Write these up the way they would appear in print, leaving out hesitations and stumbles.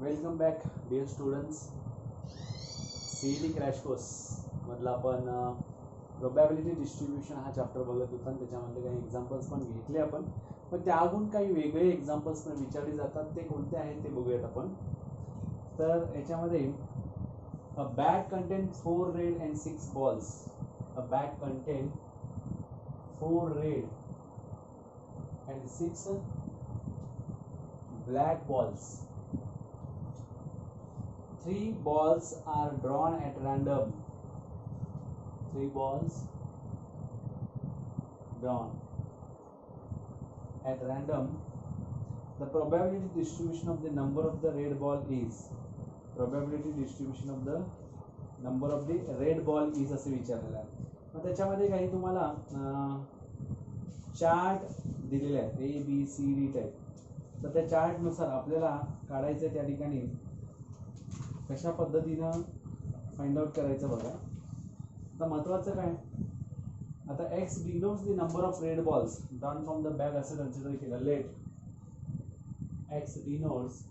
Welcome back dear students. CET crash course मधला आपण probability distribution हा चॅप्टर बघत होता आणि त्याच्यामध्ये काही एक्झाम्पल्स पण घेतले आपण. पण त्याहून काही वेगळे एक्झाम्पल्स पण विचारले जातात, ते कोणते आहेत ते बघूयात आपण. तर याच्यामध्ये a bag content 4 red and 6 balls. A bag content 4 red and 6 black balls. 3 balls are drawn at random. 3 balls drawn at random. The probability distribution of the number of the red ball is. Probability distribution of the number of the red ball is असे विचारलेलं आहे. मग त्याच्यामध्ये काही तुम्हाला chart दिलेले आहेत ABCD type. तर त्या चार्टनुसार आपल्याला काढायचं त्या ठिकाणी कशा पद्धतीनं फाइंड आउट करायचं बघा. आता महत्त्वाचं काय, आता x denotes the number of red balls drawn from the bag असं कन्सिडर केलं. Let x denotes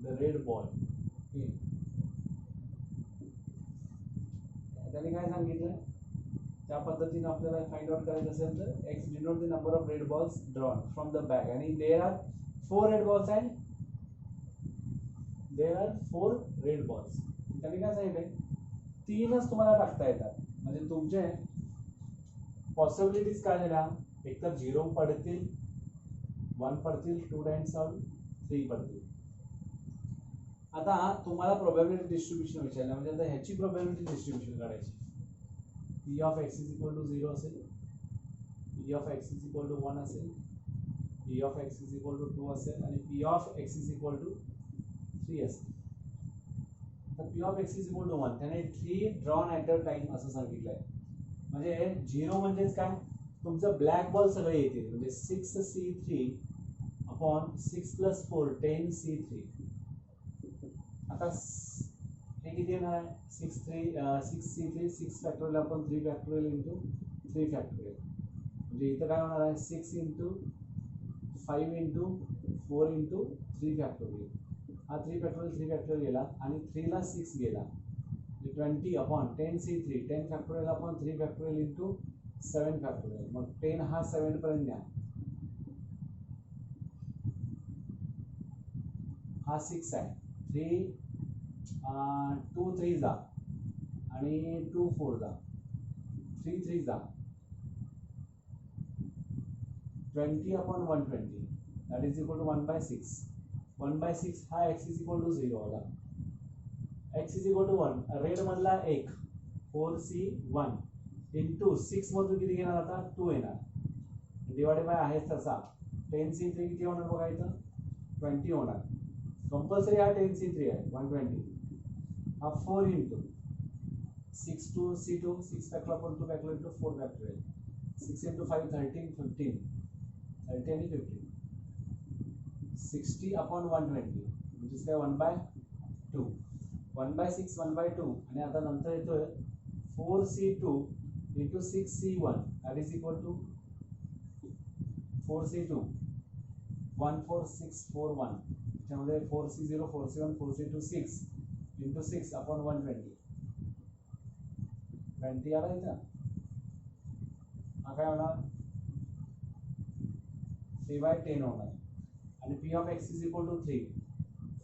the red ball. त्याने काय सांगितलं, त्या पद्धतीने आपल्याला फाइंड आउट करायचं असेल तर X denote the number of red balls drawn from the bag आणि there are 4 red balls and there are 4 red balls. त्याने काय सांगितलंय, 3च तुम्हाला टाकता येतात. म्हणजे तुमचे पॉसिबिलिटीज काय झाल्या, एक तर 0 पडतील, 1 पडतील, 2 टाइम्स आउट, 3 पडतील. आता तुम्हाला प्रोबॅबिलिटी डिस्ट्रीब्युशन विचारलं, म्हणजे आता ह्याची प्रोबॅबिलिटी डिस्ट्रीब्युशन काढायची. P of x is equal to 0 असेल, P of x is equal to 1 असेल, P of x is equal to 2 असेल आणि P of x is equal to 3 असेल. तर P of x is equal to 1 त्याने 3 drawn at a time असं सांगितलंय. म्हणजे 0 म्हणजेच काय, तुमचं ब्लॅक बॉल सगळे येतील. म्हणजे 6C3 अपॉन 6 + 4 10C3. आता हे किती येणार आहे, 6C3 6 factorial upon 3 factorial into 3 factorial. म्हणजे इथं काय होणार आहे, 6 इंटू 5 इंटू 4 इंटू 3 फॅक्टोरियल. हा 3 फॅक्टोरियल गेला आणि 3 ला 6 गेला. 20 upon 10C3 10 factorial upon 3 factorial into 7 factorial. मग 10 हा 7 पर्यंत द्या. हा 6 आहे, 2 3 जा आणि 2 4 जा, 3 3 जा. 20 upon 120 that is equal to 1/6. 1/6 हा x इज इक्वल टू 0 आला. x is equal to 1 red मधला 1 4C1 इंटू 6 मधून किती घेणार, आता 2 येणार, डिवाइडेड बाय आहे तसा 10C3 किती होणार बघा, इथं 20 होणार. कंपल्सरी हा 10C3 आहे 120. हा 4 into 6 2C2 6 factorial upon 2 factorial into 4 factorial. 6 into 5 13 15 30 आणि 15 60 अपॉन 120 म्हणजे काय 1/2 1/6 1/2. आणि आता नंतर येतोय 4C2 into 6C1 that is equal to 4C2 14641. त्याच्यामध्ये 4C0 4C1 4C2 6 into 6 upon 120 20 आला इथं. हा काय होणार 3/10 होणार. आणि P of x is equal to 3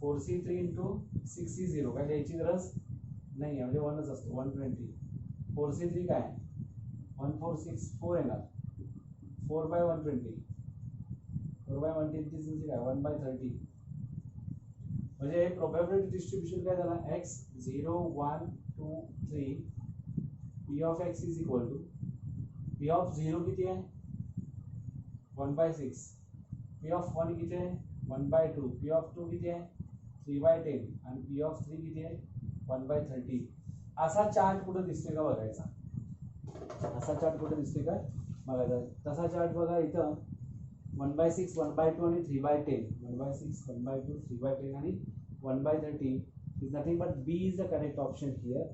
4C3 into 6C0 काय द्यायची गरज नाही आहे, म्हणजे 1च असतो 120. 4C3 काय 1464 येणार, 4/120 4/120 म्हणजे काय 1/30. म्हणजे प्रोबॅबिलिटी डिस्ट्रीब्युशन काय झाला, x 0 1 2 3 P of x is equal to P of 0 किती आहे 1/6, P of 1 किती आहे 1/2, P of 2 किती आहे 3/10 आणि P of 3 किती आहे 1/30. असा चार्ट कुठं दिसते का बघायचा, असा चार्ट कुठं दिसते का बघायचा. तसा चार्ट बघा इथं 1/6 1/2 आणि 3/10. 1/6 1/2 3/10 आणि 1/30 is nothing but B is the correct option here.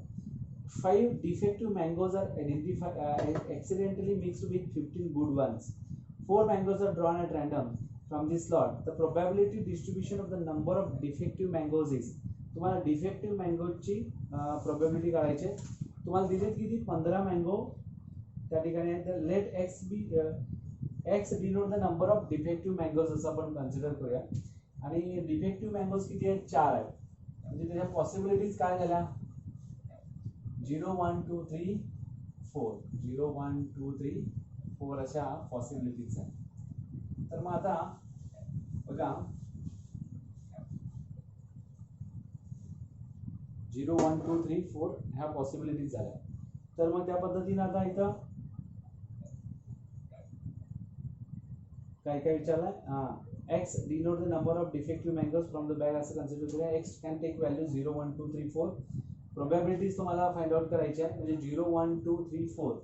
5 defective mangoes are accidentally mixed with 15 good ones. 4 mangoes are drawn at random. from this lot, the probability distribution of the number of defective mangoes is. तुम्हाला defective मँगोची probability काढायची आहे. तुम्हाला दिलेत किती 15 mango त्या ठिकाणी आहेत. तर let x be x denote the number of defective mangoes असं आपण कन्सिडर करूया. आणि डिफेक्टिव्ह मँगोज किती आहेत? 4 आहेत. म्हणजे त्याच्या पॉसिबिलिटीज काय झाल्या? 0 1 2 3 4 0 1 2 3 4 अशा पॉसिबिलिटीज आहेत. तर मग आता बघा 0 1 2 3 4 ह्या पॉसिबिलिटीज झाल्या. तर मग त्या पद्धतीने आता इथं काय काय विचारलंय? X denote the number of defective mangoes from the bag असं कन्सिडर करूया. X can take value 0 1 2 3 4. Probabilities तुम्हाला फाइंड आउट करायची आहे. म्हणजे 0 1 2 3 4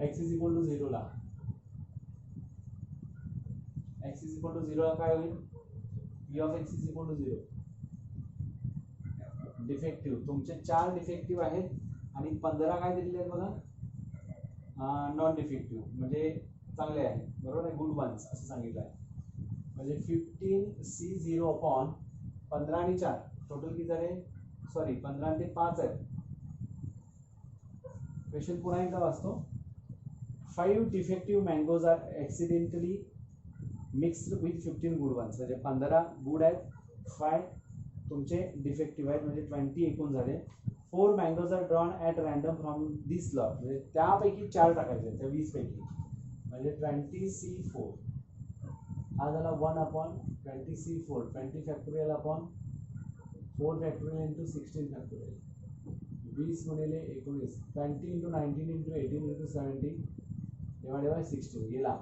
एक्स इज इक्वल टू 0 ला x इज इक्वल टू 0 ला काय होईल? p of x is equal to 0. Defective तुमचे 4 डिफेक्टिव्ह आहेत आणि 15 काय दिलेले आहेत बघा? नॉन डिफेक्टिव्ह म्हणजे चांगले आहे, बरोबर आहे, गुड वन्स असं सांगितलं आहे. म्हणजे 15c0 अपॉन 15 आणि 4 टोटल किती झाले? सॉरी 15 आणि ते 5 आहेत. क्वेश्चन पुन्हा एकदा वाचतो. 5 defective mangoes are accidentally mixed with 15 good ones. म्हणजे 15 गुड आहेत, 5 तुमचे डिफेक्टिव्ह आहेत, म्हणजे 20 एकूण झाले. 4 mangoes are drawn at random from this lot. म्हणजे त्यापैकी 4 टाकायचे त्या 20 पैकी. म्हणजे 20c4 हा झाला 1 upon 20c4 20 factorial upon 4 factorial into 16 factorial. 20 गुणिले 19 20 into 19 into 18 into 70 divided by 16 गेला.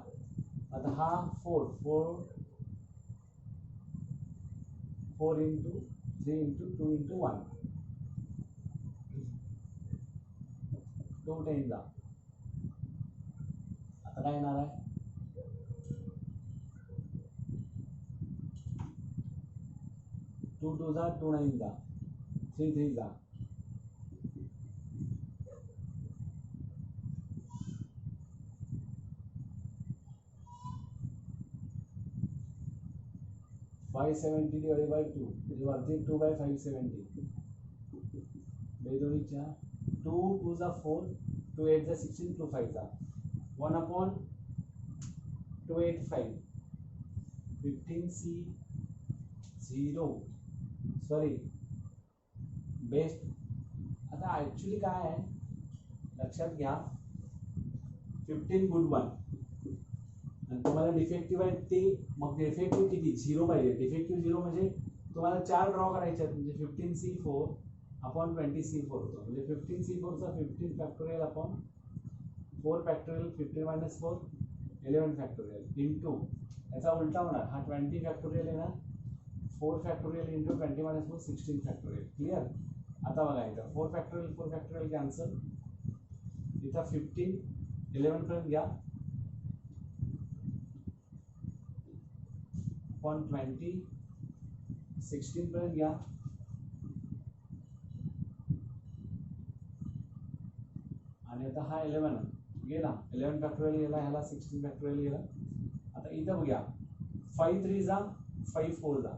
आता हा 4 इंटू 3 इंटू 2 इंटू 1 2 10 जा. आता काय येणार आहे? 2 2 जा 2 9 जा 3 3 जा 570 डिवाइडेड बाय 2 म्हणजे वरती 2 बाय 570 बेदोरीच्या 2 2 जा 4 2 8 जा 16 2 5 जा 1 अपॉन 285 15c0 सॉरी बेस्ट. आता ॲक्च्युली काय आहे लक्षात घ्या, 15 गुड वन आणि तुम्हाला डिफेक्टिव्ह आहेत ते. मग डिफेक्टिव्ह किती? 0 पाहिजे. डिफेक्टिव्ह 0 म्हणजे तुम्हाला 4 ड्रॉ करायचे आहेत. म्हणजे 15c4 अपॉन 20c4 होतं. म्हणजे 15c4 चा 15 factorial upon 4 factorial 15 minus 4 11 factorial into याचा उलटा होणार. हा 20 फॅक्टोरियल येणार 4 factorial into 20 minus 4 16 factorial. Clear? आता बघा इथं 4 फॅक्टोरियल कॅन्सल. इथं 15 11 पर्यंत घ्या अपॉन 20 16 पर्यंत घ्या आणि आता हा 11 गेला. 11 फॅक्टोरियल गेला, ह्याला 16 फॅक्टोरियल गेला. आता इथं बघूया 5 3 जा 5 4 जा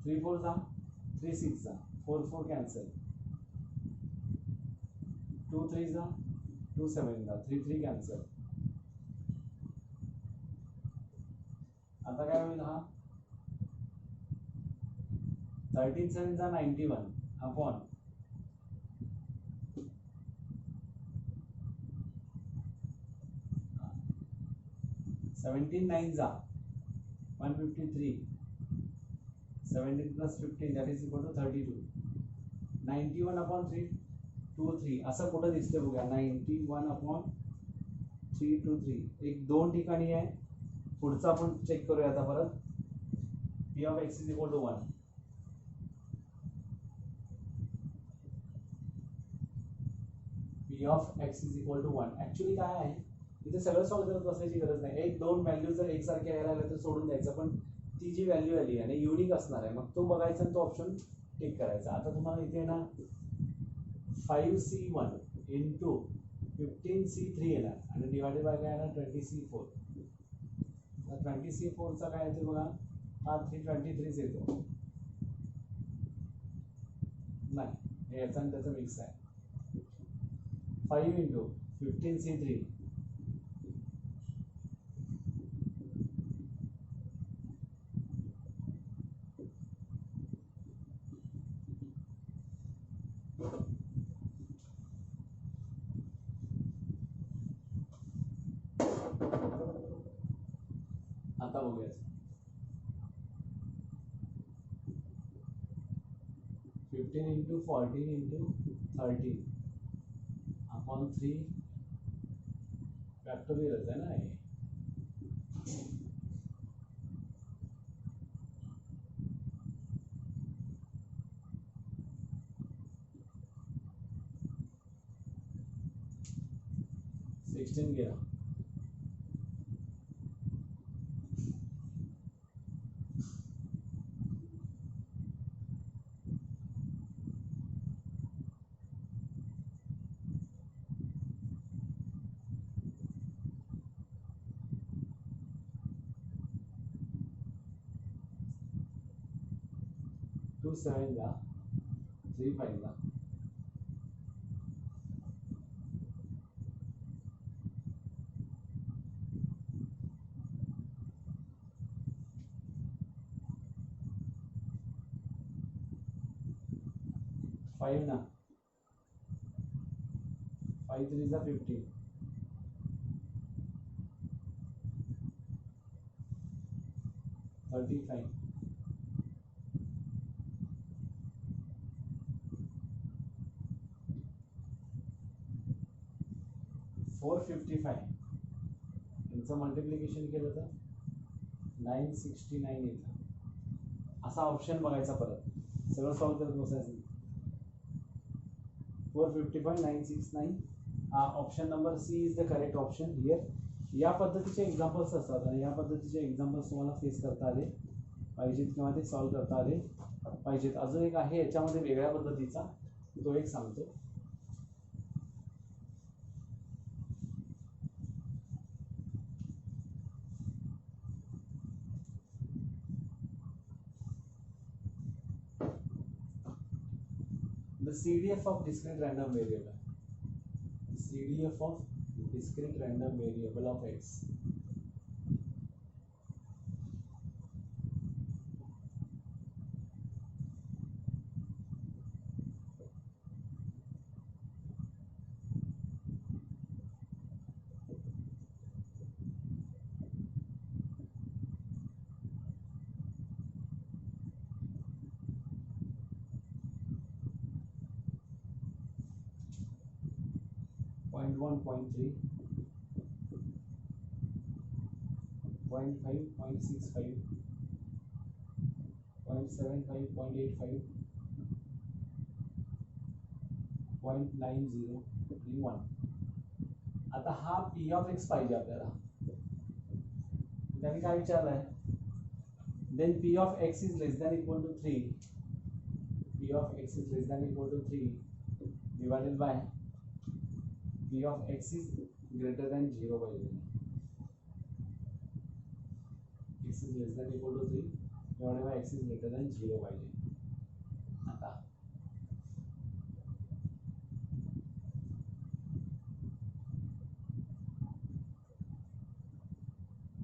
3 4 जा 3 6 जा 4 4 कॅन्सल 2 3 जा 2 7 जा 3 3 कॅन्सल. आता काय होईल? हा 13 7 जा 91 अपॉन 17 9 जा 153 17 plus 15 that is equal to 32 91 upon 3 2 3 असं कुठं दिसते बघा. 91 upon 3 2 3 एक 2 ठिकाणी आहे. पुढचा आपण चेक करूया आता परत. p of x is equal to 1. p of x is equal to 1 actually काय आहे इथे सगळं सॉल्व्ह करत बसायची गरज नाही. एक 2 व्हॅल्यू जर एकसारखे यायला लागले तर सोडून द्यायचं, पण ती जी व्हॅल्यू आली आणि युनिक असणार आहे मग तो बघायचा आणि तो ऑप्शन टिक करायचा. आता तुम्हाला इथे ना 5c1 इंटू 15C3 येणार आणि डिवायडेड बाय काय येणार 20C4. तर 20C4चा काय येतो बघा, हा 323 येतो. नाही, हे याचा आणि त्याचा मिक्स आहे. 5 इंटू 15C3 आता बघूया. 15 इंटू 14 इंटू 13 अपॉन 3 फैक्टोरियल है ना ये. Sixteen Gaya. टू 7 ला 3 5 ला 5 ना 5 3 ला 15 35 455 यांचं मल्टिप्लिकेशन केलं तर 969 येतं. असा ऑप्शन बघायचा, परत सगळं सॉल्व करत बसायचं. 455 969 option number C is the correct option here. या पद्धतीचे एक्झाम्पल्स असतात आणि या पद्धतीचे एक्झाम्पल्स तुम्हाला फेस करता आले पाहिजेत किंवा ते सॉल्व करता आले पाहिजेत. अजून एक आहे याच्यामध्ये वेगळ्या पद्धतीचा, तो एक सांगतो. The CDF of discrete random variable. CDF of discrete random variable of x. Point 1, point 3, point 5, point 65, point 75, point 85, point 90, 1. आता हा P of x पाहिजे आपल्याला. त्यांनी काय विचारलंय, then P of x is less than equal to 3. P of x is less than equal to 3 divided by P of x is greater than 0 पाहिजे. x is less than equal to 3 divided by x is greater than 0 पाहिजे. आता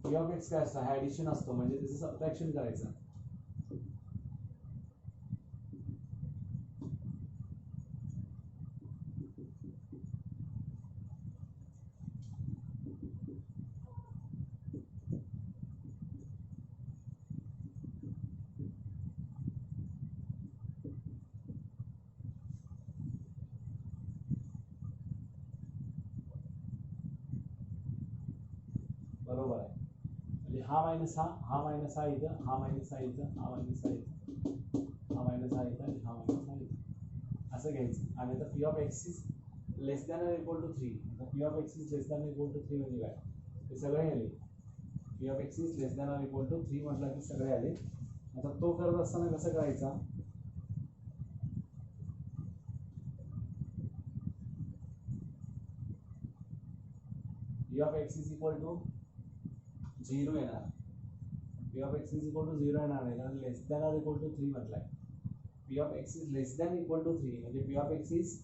P of x काय असतं, हा addition असतो, म्हणजे त्याचं subtraction करायचं. बरोबर आहे. म्हणजे हा मायनस हा इथं, हा मायनस हा इथं, हा मायनस हा इथं, हा मायनस हा इथं आणि हा मायनस हा इथं, असं घ्यायचं. आणि आता P of x is less than or equal to 3. आता P of x is less than or equal to 3 म्हणजे काय, हे सगळे आले. P of x is less than or equal to 3 म्हटलं की सगळे आले. आता तो करत असताना कसं करायचा, P of X is equal to 0 येणार, P of X is equal to 0 येणार नाही कारण less than or equal to 3 म्हटलाय. P of X is less than equal to 3 म्हणजे P of X is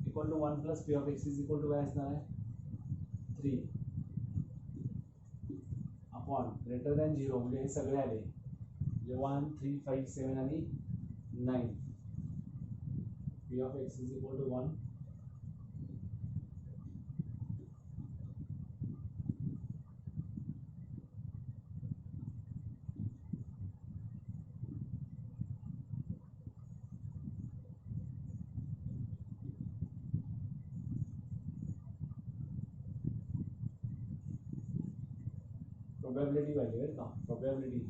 equal to 1 plus P of X is equal to काय असणार आहे 3 upon greater than 0 म्हणजे हे सगळे आले म्हणजे 1 3 5 7 आणि 9. P of X is equal to 1 probability value है ना, probability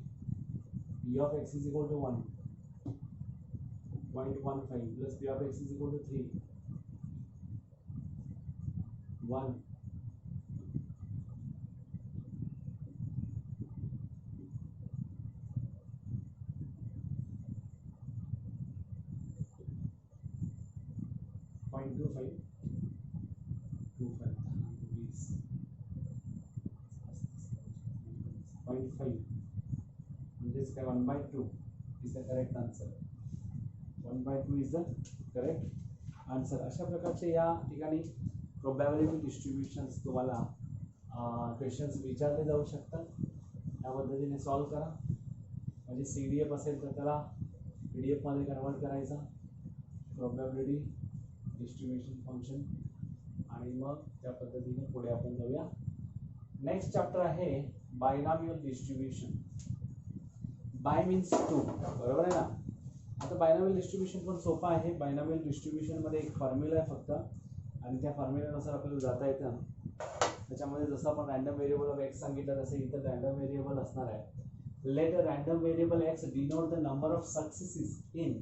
p of x is equal to 1.15 plus p of x is equal to 3 1 0.25 0.5 म्हणजेच काय 1/2 is the correct answer. 1/2 is the correct answer. अशा प्रकारचे या ठिकाणी प्रोबॅबिलिटी डिस्ट्रीब्युशन्स तुम्हाला questions विचारले जाऊ शकतात. या पद्धतीने सॉल्व करा. म्हणजे CDF असेल तर त्याला PDF मध्ये कन्वर्ट करायचा प्रोबॅबिलिटी डिस्ट्रीब्युशन फंक्शन आणि मग त्या पद्धतीने पुढे आपण जाऊया. नेक्स्ट चॅप्टर आहे binomial distribution. Bi means two, बरोबर आहे ना. आता बायनॉमियल डिस्ट्रीब्युशन पण सोपं आहे. बायनॉमियल डिस्ट्रीब्युशन मध्ये एक फॉर्म्युला आहे फक्त आणि त्या फॉर्म्युल्यानुसार आपल्याला जाता येतं. त्याच्यामध्ये जसं आपण रँडम व्हेरिएबल ऑफ एक्स सांगितलं तसं इथं रँडम व्हेरिएबल असणार आहे. Let a random variable X denote the number of successes in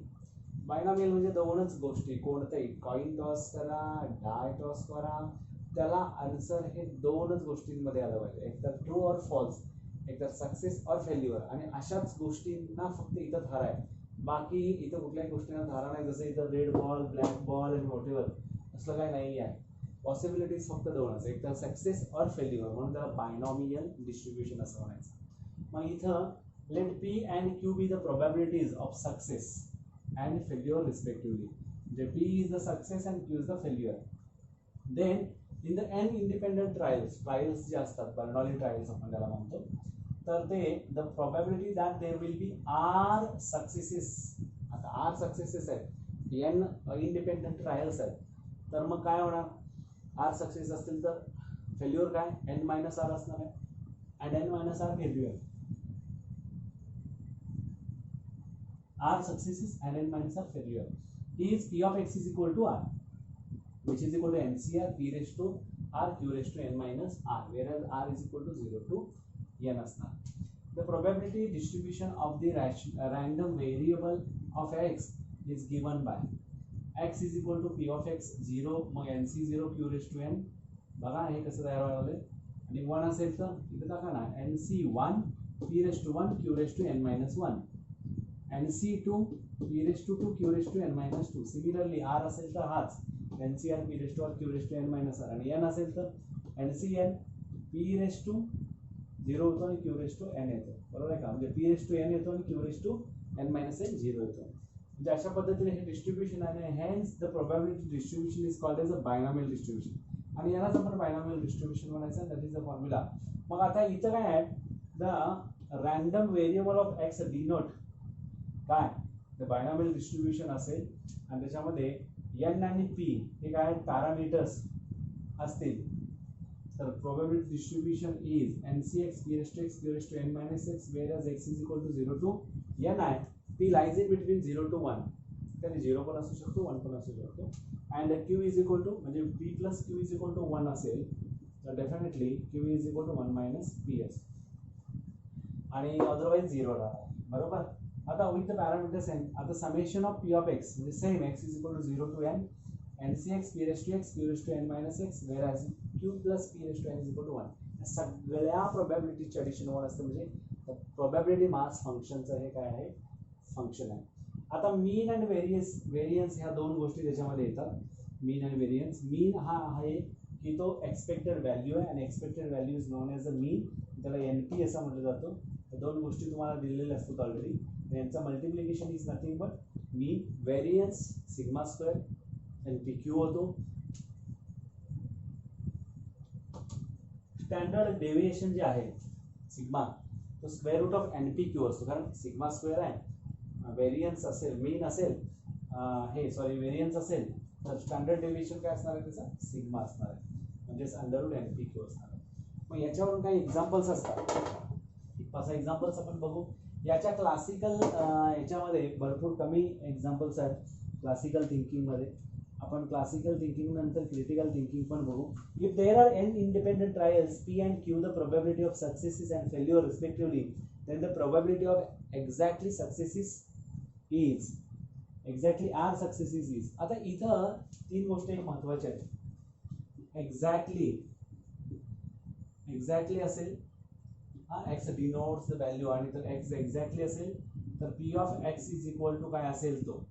binomial. म्हणजे दोनच गोष्टी, कोणत्याही कॉइन टॉस करा, डाय टॉस करा, त्याला आन्सर हे दोनच गोष्टींमध्ये आलं पाहिजे, एक तर ट्रू और फॉल्स, एक तर सक्सेस और फेल्युअर. आणि अशाच गोष्टींना फक्त इथं धारा आहे. बाकी इथं कुठल्याही गोष्टींना धारा नाही. जसं इथं रेड बॉल, ब्लॅक बॉल आणि व्हॉटेवर असलं काही नाही आहे. पॉसिबिलिटीज फक्त दोनच, एक तर सक्सेस और फेल्युअर, म्हणून त्याला बायनॉमियल डिस्ट्रीब्युशन असं म्हणायचं. मग इथं let P and Q be the probabilities of success and failure respectively. म्हणजे P is the success and Q is the failure. Then in the n independent trials जे असतात, बर्नॉली ट्रायल्स आपण त्याला म्हणतो, तर ते the probability that there will be R successes. आता R successes आहेत, n इंडिपेंडंट ट्रायल्स आहेत, तर मग काय होणार, आर सक्सेस असतील तर फेल्युअर काय n मायनस आर असणार आहे. And n minus R failure. R successes and n minus R failure is p of x is equal to r, which is equal to NCR p raised to r q raised to n minus r, whereas r is equal to 0 to n असणार. The probability distribution of the random variable of x is given by x is equal to p of x 0 मग nc 0 q raised to n. बघा हे कसं तयार व्हायला आणि 1 असेल तर इथे टाका ना nc 1 p raised to 1 q raised to n minus 1, nc 2 p raised to 2 q raised to n minus 2. Similarly r असेल तर हाच NCR p raised to r q raised to n minus r आणि n असेल तर NCN p raised to 0 होतो आणि q raised to n येतो, बरोबर आहे का. म्हणजे p raised to n येतो आणि q raised to n minus n 0 येतो. म्हणजे अशा पद्धतीने हे डिस्ट्रीब्युशन आहे. Hence the probability distribution is called as a binomial distribution आणि यालाच आपण बायनॉमियल डिस्ट्रीब्युशन म्हणायचं. That is the formula. मग आता इथं काय आहे, the random variable of X denote काय, द बायनॉमियल डिस्ट्रीब्युशन असेल आणि त्याच्यामध्ये n आणि p हे काय पॅरामीटर्स असतील तर probability distribution is NCX p raised to x q raised to n minus x, whereas x is equal to 0 to n आहे. p lies in between 0 to 1, त्याने 0 पण असू शकतो 1 पण असू शकतो. And q is equal to म्हणजे p plus q is equal to 1 असेल तर definitely q is equal to 1 minus p आणि अदरवाइज 0 राहणार, बरोबर. आता विथ द पॅरामीटर्स n, आता summation of p of x म्हणजे same x is equal to 0 to n NCX p raised to x q raised to n minus x, whereas q plus p raised to n is equal to 1. सगळ्या प्रोबॅबिलिटीचे addition 1 असतं. म्हणजे probability मास फंक्शनचं हे काय आहे, function आहे. आता मीन and variance ह्या दोन गोष्टी त्याच्यामध्ये येतात. मीन आणि व्हेरियन्स. मीन हा आहे की तो एक्सपेक्टेड व्हॅल्यू आहे आणि expected value is non as a mean, त्याला NP असं म्हटलं जातं. तर दोन गोष्टी तुम्हाला दिलेल्या असतात ऑलरेडी. यांचा multiplication is nothing but mean, variance sigma square, NPQ होतो. स्टँडर्ड डेव्हिएशन जे आहे सिग्मा, तो स्क्वेअर रूट ऑफ NPQ असतो, कारण सिग्मा स्क्वेअर आहे. व्हेरियन्स असेल, मीन असेल, व्हेरियन्स असेल तर स्टँडर्ड डेव्हिएशन काय असणार आहे त्याचा, सिग्मा असणार आहे, म्हणजेच अंडर रूट NPQ असणार आहे. मग याच्यावरून काही एक्झाम्पल्स असतात, 5 एक्झाम्पल्स आपण बघू. याच्या क्लासिकल याच्यामध्ये भरपूर कमी एक्झाम्पल्स आहेत क्लासिकल थिंकिंगमध्ये. आपण क्लासिकल थिंकिंग नंतर क्रिटिकल थिंकिंग पण बघू. If there are n independent trials P and Q, the probability of successes and failure respectively, then the probability of exactly successes is, exactly r successes is. आता इथं तीन गोष्टी महत्त्वाच्या आहेत. Exactly असेल, x डिनोट्स द व्हॅल्यू, आणि तर x exactly असेल तर P of x is equal to काय असेल तो,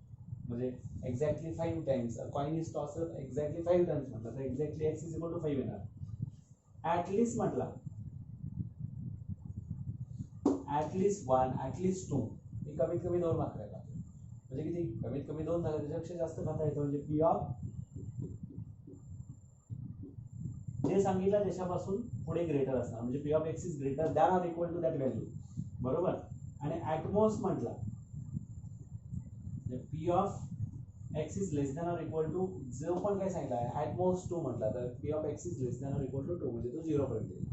म्हणजे exactly 5 times coin is tossed exactly 5 times म्हटलं तर exactly x is equal to 5 येणार. ऍटलीस्ट म्हटला, ऍटलीस्ट 1, ऍटलीस्ट 2, हे कमीत कमी 2 मार्क राहिला, म्हणजे किती, कमीत कमी 2 झाले, त्याच्यापेक्षा जास्त खाता येतं. म्हणजे P ऑफ जे सांगितलं त्याच्यापासून पुढे ग्रेटर असणार, म्हणजे P of x is greater than or equal to that value, बरोबर. आणि ॲटमोस्ट म्हटला P of x is less than or equal to, जो पण काय सांगितलं आहे ॲटमोस्ट 2 म्हटला तर P of x is less than or equal to 2, म्हणजे तो 0 पर्यंत येईल.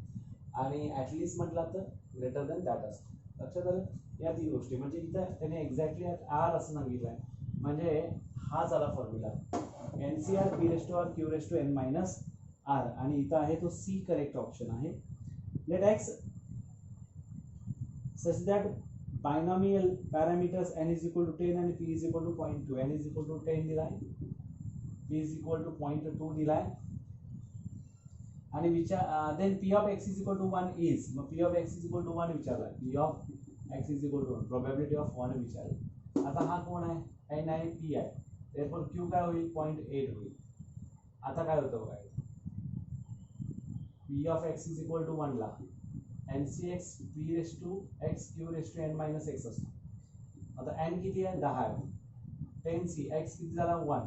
आणि ॲटलीस्ट म्हटला तर ग्रेटर दॅन दॅट असतो. लक्षात आलं. या तीन गोष्टी, म्हणजे इथं त्याने एक्झॅक्टली r असं सांगितलं आहे, म्हणजे हा झाला फॉर्म्युला NCR P⁻Q⁻n -r, आणि इथं आहे तो C करेक्ट ऑप्शन आहे. Let x such that binomial parameters n is equal to 10 and p is equal to 0.2, n is equal to 10 दिलाय, p is equal to 0.2 दिलाय, आणि then p of x is equal to 1 is, मग p of x is equal to 1 विचारलाय, p of x is equal to 1, probability of 1 विचारलाय. आता हा कोण आहे, n आहे, p आहे, therefore q काय होईल, 0.8 होईल. आता काय होतं बघा, p of x is equal to 1 ला NCX P⁻X⁻n -x असतो. आता n किती आहे, 10 आहे, 10c, x किती झाला 1,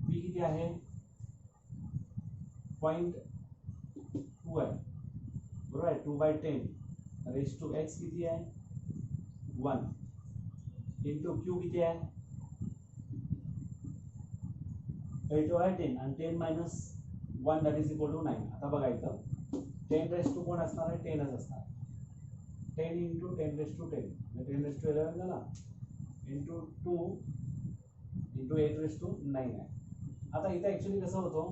p किती आहे 0.2 आहे, बरोबर आहे, 2/10 रेज टू x किती आहे 1 इंटू q किती आहे 8 आहे 10, आणि 10 - 1 दॅट इज इक्वल टू 9. आता बघा इथं 10 रेज टू कोण असणार आहे, 10च असणार. 10 into 10 raise to 10, 10 raise to 11 झाला, इंटू 2 इंटू 8 रेज टू 9 आहे. आता इथं ॲक्च्युली कसं होतो,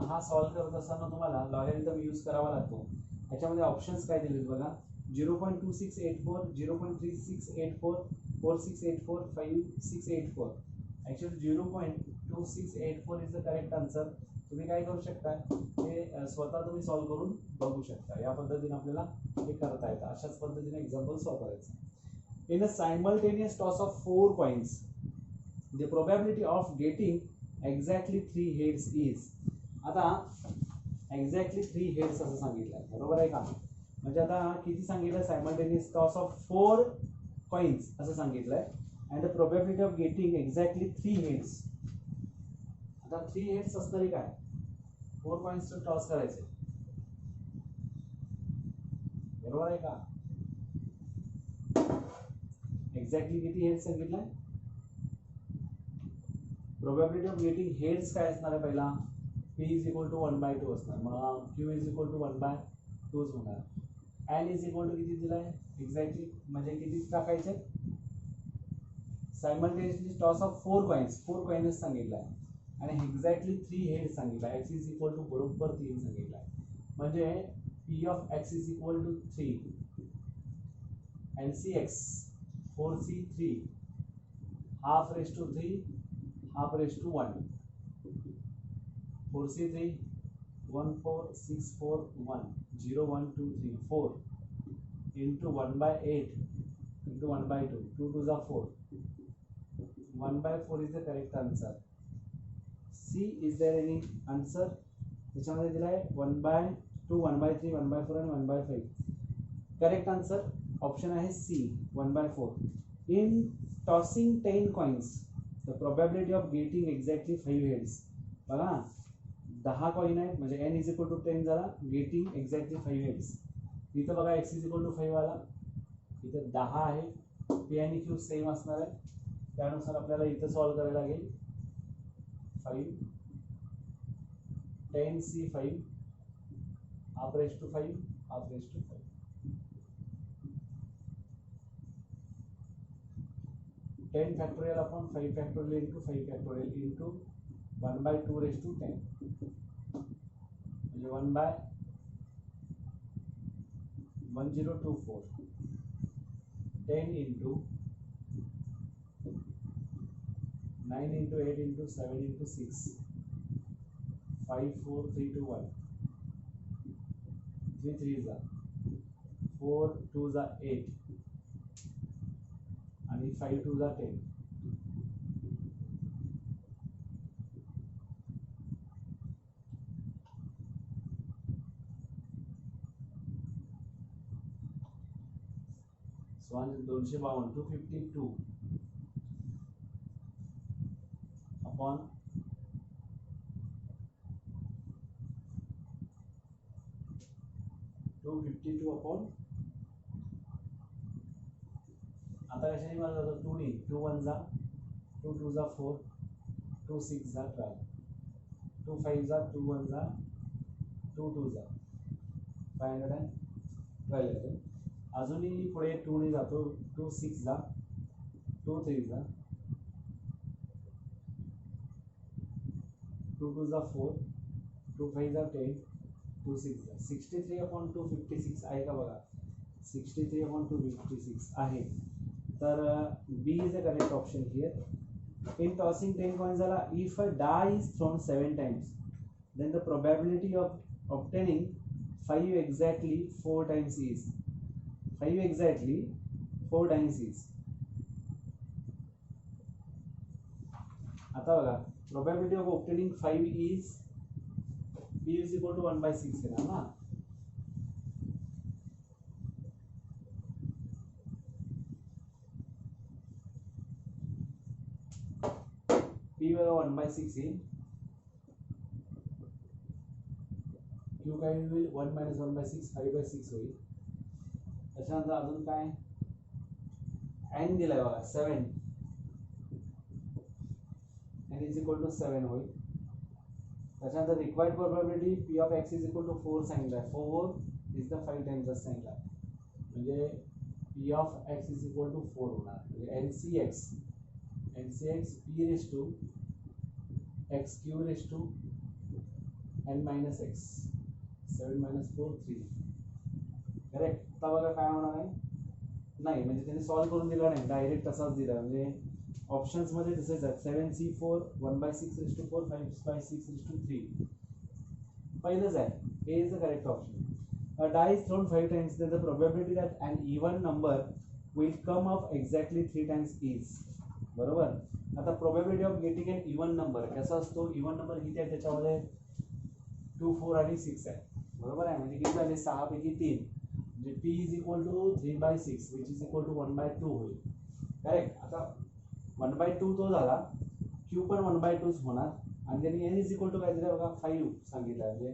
हा सॉल्व करत असताना तुम्हाला लॉगॅरिथम यूज करावा लागतो. याच्यामध्ये ऑप्शन्स काय दिलेत बघा, 0.2684, 0.3684, 4684, 5684. Actually 0.2684 is the correct answer. तुम्ही काय करू शकता, हे स्वतः तुम्ही सॉल्व करून बघू शकता. या पद्धतीने आपल्याला हे करता येतं. अशाच पद्धतीने एक्झाम्पल सॉल्व करायचं. In a simultaneous toss of 4 coins the probability of getting exactly 3 heads is. आता एक्झॅक्टली 3 हेड्स असं सांगितलं आहे, बरोबर आहे का. म्हणजे आता किती सांगितलं, सायमल्टेनियस टॉस ऑफ 4 कॉइन्स असं सांगितलंय, and the probability of getting exactly 3 heads. आता 3 हेड्स असणारे काय, 4 कॉइन्स टॉस करायचे, बरोबर आहे का. एक्झॅक्टली किती हेड्स सांगितलंय, प्रोबॅबिलिटी ऑफ गेटिंग हेड्स काय असणार आहे, पहिला p इज इक्वल टू 1/2 असणार, मग q इज इक्वल टू 1/2 होणार. n इज इक्वल टू किती दिलाय एक्झॅक्टली, म्हणजे किती टाकायचे, सायमल्टेनियसली टॉस ऑफ 4 कॉइन्स सांगितलाय, आणि एक्झॅक्टली 3 हेड्स सांगितलाय. x इज इक्वल टू बरोबर 3 सांगितलाय, म्हणजे p of x is equal to 3, NCX 4c3 half raise to 3 half raise to 1, 4c3 1 4 6 4 1 0 1 2 3 4 into 1/8 into 1/2, 2 2s are 4, 1/4 is the correct answer. C, is there any answer? त्याच्यामध्ये दिला आहे 1/2, 1/3, 1/4 आणि 1/5. Correct answer option आहे C 1/4. In tossing 10 coins the probability of getting exactly 5 heads. बघा 10 coin आहेत म्हणजे n is equal to 10 झाला, getting exactly 5 heads. इथं बघा x इज इक्वल टू 5 आला, इथं 10 आहे, p आणि q सेम असणार आहे, त्यानुसार आपल्याला इथं सॉल्व्ह करायला लागेल. 5 10c5 half raise to 5 half raise to 5. 10 factorial upon 5 factorial into 5 factorial into 1/2 raised to 10 म्हणजे 1/1024. 10 into 9 into 8 into 7 into 6 5 4 3 2 1 3 3 are 4 2 are 8 आणि 5 2 are 10. So 252 252 upon 252 upon आता कशाने मला जातो 2 ने 2 1 जा 2 2 जा 4 2 6 जा 12 2 5 जा 2 1 जा 2 2 जा 512 येते. अजूनही पुढे 2 ने जातो 2 6 जा 2 3 जा 2 2 जा 4 2 5 जा 10 2 6 जा 63 upon 256 आहे का बघा. 63 upon 256 आहे. तर B is the correct option here. In tossing 10 coins, if a die is thrown 7 times, then the probability of obtaining 5 exactly 4 times is 5 exactly 4 times is. आता बघा probability of obtaining 5 is B is equal to 1/6 है ना. P बघा 1/6 येईल, Q काय होईल 1 - 1/6 5/6 होईल. त्याच्यानंतर अजून काय n दिलाय बघा 7 n इज इक्वल टू 7 होईल. त्याच्यानंतर required probability P of x is equal to 4 सांगितलाय. 4 इज द 5 टाइम्स असं सांगितलाय म्हणजे P of x is equal to 4 होणार म्हणजे NCX P raise to x Q raise to n minus x 7 minus 4 3. Correct. आता बघा काय होणार आहे नाही म्हणजे त्यांनी सॉल्व्ह करून दिला नाही, डायरेक्ट तसाच दिला म्हणजे ऑप्शन्स मध्ये तसेच आहेत. 7c4 1/6 raised to 4 5/6 raised to 3. पहिलंच आहे A is the correct option. A die is thrown 5 times, then the probability that an even number will come up exactly 3 times is. बरोबर. आता probability of getting an even number कसा असतो, even number किती आहे त्याच्यामध्ये 2 4 आणि 6 आहे. बरोबर आहे म्हणजे किती झाले 6 पैकी 3 म्हणजे P is equal to 3/6 which is equal to 1/2 होईल. करेक्ट. आता 1/2 तो झाला, Q पण 1/2 होणार आणि त्यांनी n इज इक्वल टू काय दिलं बघा 5 सांगितलं म्हणजे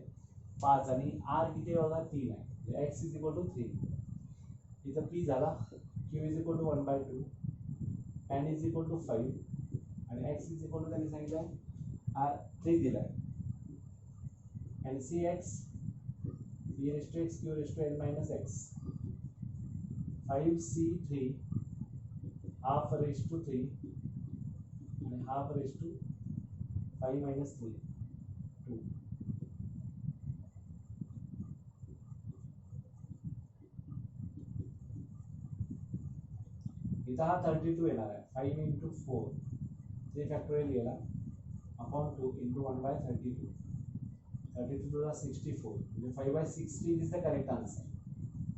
5 आणि R किती बघा 3 आहे म्हणजे x इज इक्वल टू 3. इथं P झाला, Q is equal to 1/2 n is equal to 5 आणि x इज इक्वल टू त्यांनी सांगितलं R 3 दिलाय. NCX P raised to x Q raised to n minus x 5C3 half raised to 3 and half raised to 5 minus 3 2. इथं हा 32 येणार आहे. 5 into 4 3 factorial गेला upon 2 into 1/32 32 ला 64 म्हणजे 5/16 is the correct answer.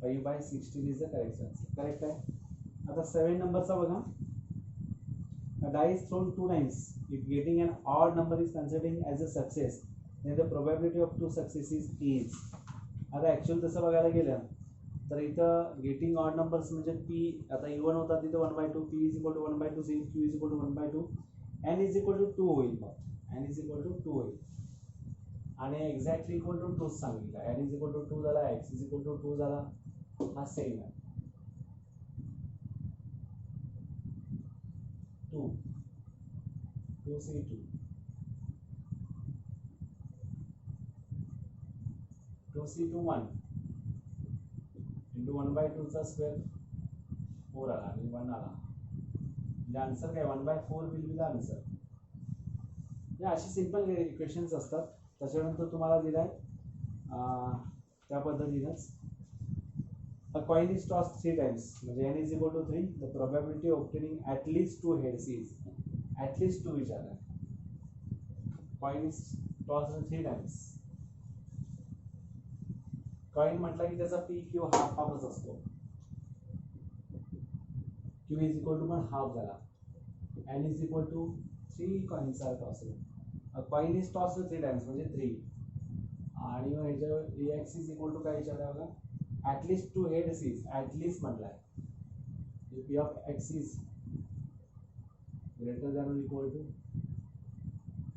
5/16 is the correct answer. Correct आहे. आता 7 नंबरचा बघा. A die is thrown 2 times. If getting an odd number is considered as a success, then the probability of 2 successes is. आता actual तसं बघायला गेलं तर इथं गेटिंग ऑड नंबर्स म्हणजे पी आता इवन होता तिथं 1/2 P is equal to 1/2 C Q is equal to 1/2 N is equal to 2 होईल मग एन इज इक्वल टू 2 होईल आणि एक्झॅक्टली इक्वल टू 2 सांगितलं एन इज इक्वल टू 2 झाला एक्स इज इक्वल टू 2 झाला हा सेम आहे 2 2c2 2c2 1 इंटू 1/2 चा स्क्वेअर 4 आला आणि 1 आला म्हणजे आन्सर काय 1/4 विल बी द आन्सर. या अशी सिंपल इक्वेशन्स असतात. त्याच्यानंतर तुम्हाला दिलाय त्या पद्धतीनेच a coin is tossed 3 times म्हणजे n is equal to 3 the probability of obtaining at least 2 heads is at least 2 विचारला. coin is tossed 3 times coin म्हटलं की त्याचा पी क्यू हाफच असतो क्यू इज इक्वल टू पण हाफ झाला N is equal to 3 coins are tossed coin is tossed 3 times म्हणजे 3 आणि मग ह्याच्यावर एक्स इज इक्वल टू काय विचारलं बघा ॲटलिस्ट 2 हेड्स इज ॲटलिस्ट म्हटलाय P of X is greater than equal to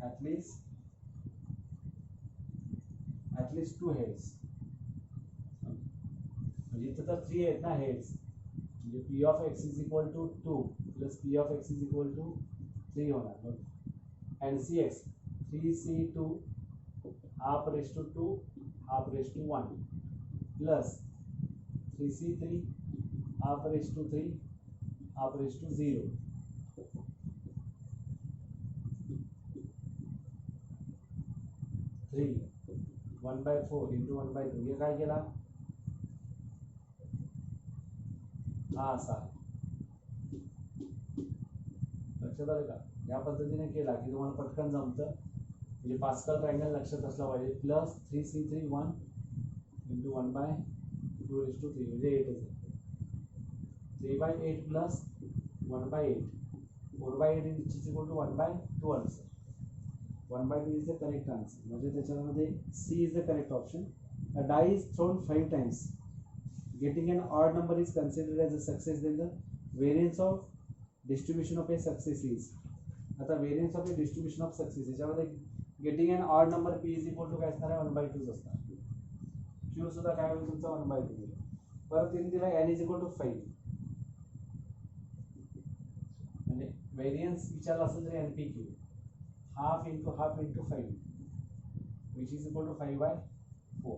at least 2 heads म्हणजे इथं तर 3 आहेत ना हेड्स म्हणजे P of X is equal to 2 plus P of X is equal to 3 होणार मग N C X 3c2 half raise to 2 half raise to 1 plus 3c3 half raise to 3 half raise to 0 3 1/4 into 1/2 हे काय केला हा असा लक्षात आलं का या पद्धतीने केला की तुम्हाला पटकन जमतं म्हणजे पास्कल ट्रायंगल लक्षात असला पाहिजे प्लस 3c3 1 इंटू 1/2 म्हणजे 8 असेल 3/8 plus 1/8 4/8 is equal to 1/2 answer 1/2 is the correct answer म्हणजे त्याच्यामध्ये C is the correct option. A die is thrown 5 times getting an odd number is considered as a success then the variance of distribution of a success is. आता variance of a distribution of success याच्यामध्ये getting an odd number p is equal to काय असणार आहे 1/2 असणार q सुद्धा काय होईल तुमचा 1/2 परत तिने दिला n is equal to 5 म्हणजे variance विचारला असेल तरी npq half into 5 which is equal to 5/4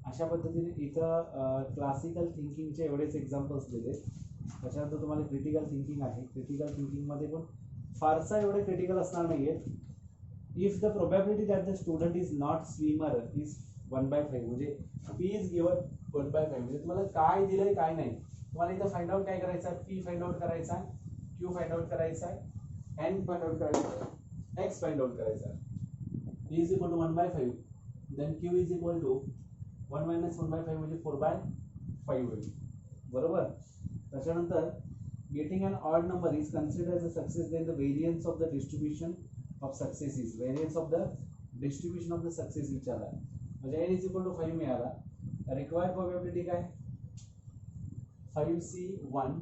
अशा पद्धतीने इथं क्लासिकल थिंकिंगचे एवढेच एक्झाम्पल्स दिले. त्याच्यानंतर तुम्हाला क्रिटिकल थिंकिंग आहे. क्रिटिकल थिंकिंगमध्ये पण फारसा एवढे क्रिटिकल असणार नाही आहेत. If the probability that the student is not swimmer is 1/5 म्हणजे पी इज गिवन 1/5 म्हणजे तुम्हाला काय दिलंय काय नाही तुम्हाला इथं फाइंड आउट काय करायचं आहे पी फाइंड आउट करायचा आहे क्यू फाइंड आउट करायचा आहे एन फाइंड आउट करायचा आहे एक्स फाइंड आउट करायचा आहे. P is equal to 1/5 then Q is equal to 1 - 1/5 म्हणजे 4/5 होईल बरोबर. त्याच्यानंतर getting an odd number is considered as a success then the variance of the distribution of successes variance of the distribution of the success विचारला म्हणजे n is equal to 5 मिळाला. Required probability काय 5c1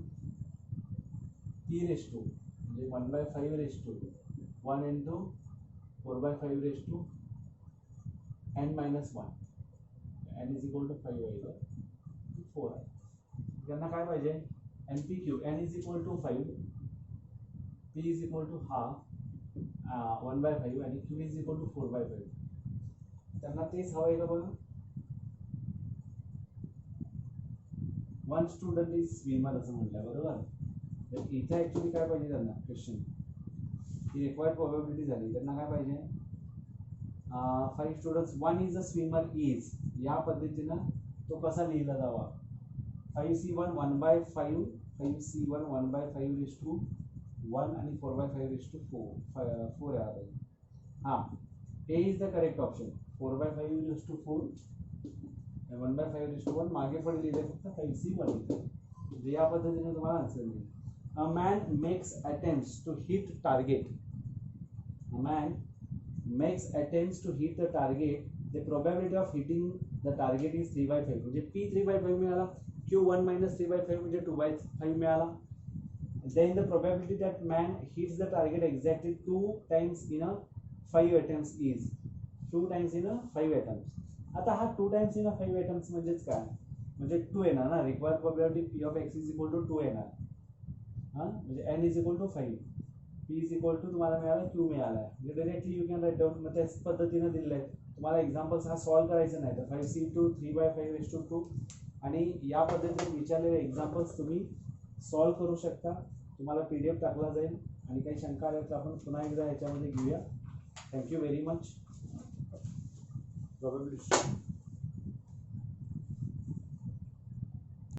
p race to म्हणजे 1/5 raise to 1 into 4/5 raise to n - 1 n is equal to 5 होईल 4 आहे. त्यांना काय पाहिजे NPQ n is equal to 5 p is equal to half 1/5 आणि q is equal to 4/5 त्यांना तेच हवं आहे का बघा. वन स्टुडंट इज स्विमर असं म्हटलं बरोबर. तर इथे ॲक्च्युली काय पाहिजे त्यांना क्वेश्चन ही रिक्वायर्ड प्रोबॅबिलिटी झाली. त्यांना काय पाहिजे 5 students 1 is a swimmer is या पद्धतीनं तो कसा लिहिला जावा 5c1 1/5 5c1 1/5 रेस टू 1 आणि 4/5 रेस टू 4 आहे. हां A is the correct option 4/5 raise to 4 आणि 1/5 रेस टू 1 मागे पण लिहिले फक्त 5c1 म्हणजे या पद्धतीने तुम्हाला आन्सर मिळेल. A man makes attempts to hit target. A man makes attempts to hit the target, the probability of hitting the target is 3/5. म्हणजे P 3/5 मिळाला, Q 1 minus 3/5 म्हणजे 2/5 मिळाला. Then the probability that man hits the target exactly 2 times in a 5 attempts is 2 times in a 5 attempts. आता हा 2 times in a 5 attempts म्हणजेच काय, म्हणजे 2 येणार ना, required probability P of x is equal to 2 येणार. हां म्हणजे n is equal to 5, P is equal to तुम्हाला मिळाला Q मिळाला आहे. म्हणजे directly you can write down. मग त्याच पद्धतीने दिलेलं आहे तुम्हाला. एक्झाम्पल्स हा सॉल्व करायचं नाही तर 5c2 3/5 आणि या पद्धतीने विचारलेले एक्झाम्पल्स तुम्ही सॉल्व करू शकता. तुम्हाला PDF टाकला जाईल आणि काही शंका आल्या तर आपण पुन्हा एकदा याच्यामध्ये घेऊया. Thank you very much. प्रोबॅबिलिटी